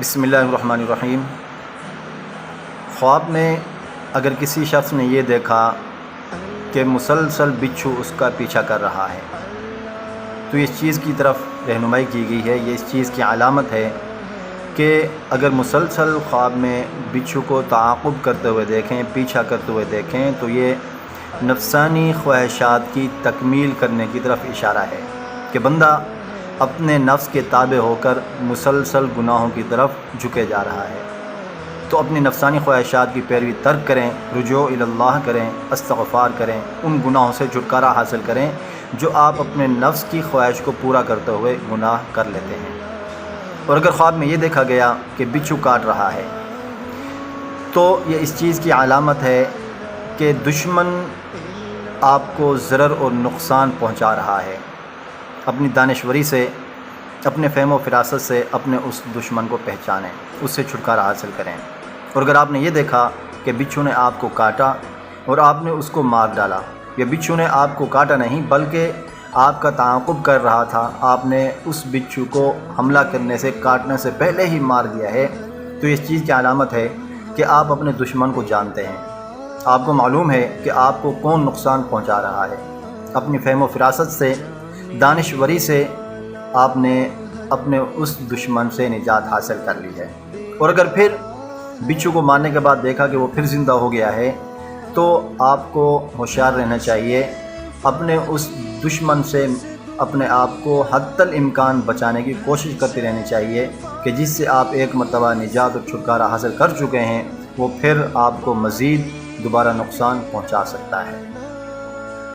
بسم اللہ الرحمن الرحیم۔ خواب میں اگر کسی شخص نے یہ دیکھا کہ مسلسل بچھو اس کا پیچھا کر رہا ہے تو اس چیز کی طرف رہنمائی کی گئی ہے، یہ اس چیز کی علامت ہے کہ اگر مسلسل خواب میں بچھو کو تعاقب کرتے ہوئے دیکھیں، پیچھا کرتے ہوئے دیکھیں تو یہ نفسانی خواہشات کی تکمیل کرنے کی طرف اشارہ ہے کہ بندہ اپنے نفس کے تابع ہو کر مسلسل گناہوں کی طرف جھکے جا رہا ہے۔ تو اپنی نفسانی خواہشات کی پیروی ترک کریں، رجوع اللہ کریں، استغفار کریں، ان گناہوں سے چھٹکارا حاصل کریں جو آپ اپنے نفس کی خواہش کو پورا کرتے ہوئے گناہ کر لیتے ہیں۔ اور اگر خواب میں یہ دیکھا گیا کہ بچھو کاٹ رہا ہے تو یہ اس چیز کی علامت ہے کہ دشمن آپ کو ضرر اور نقصان پہنچا رہا ہے۔ اپنی دانشوری سے، اپنے فہم و فراست سے اپنے اس دشمن کو پہچانیں، اس سے چھٹکارا حاصل کریں۔ اور اگر آپ نے یہ دیکھا کہ بچھو نے آپ کو کاٹا اور آپ نے اس کو مار ڈالا، یا بچھو نے آپ کو کاٹا نہیں بلکہ آپ کا تعاقب کر رہا تھا، آپ نے اس بچھو کو حملہ کرنے سے، کاٹنے سے پہلے ہی مار دیا ہے، تو اس چیز کی علامت ہے کہ آپ اپنے دشمن کو جانتے ہیں، آپ کو معلوم ہے کہ آپ کو کون نقصان پہنچا رہا ہے۔ اپنی فہم و فراست سے، دانشوری سے آپ نے اپنے اس دشمن سے نجات حاصل کر لی ہے۔ اور اگر پھر بچھو کو مارنے کے بعد دیکھا کہ وہ پھر زندہ ہو گیا ہے تو آپ کو ہوشیار رہنا چاہیے، اپنے اس دشمن سے اپنے آپ کو حتی الامکان بچانے کی کوشش کرتی رہنی چاہیے کہ جس سے آپ ایک مرتبہ نجات اور چھٹکارا حاصل کر چکے ہیں وہ پھر آپ کو مزید دوبارہ نقصان پہنچا سکتا ہے۔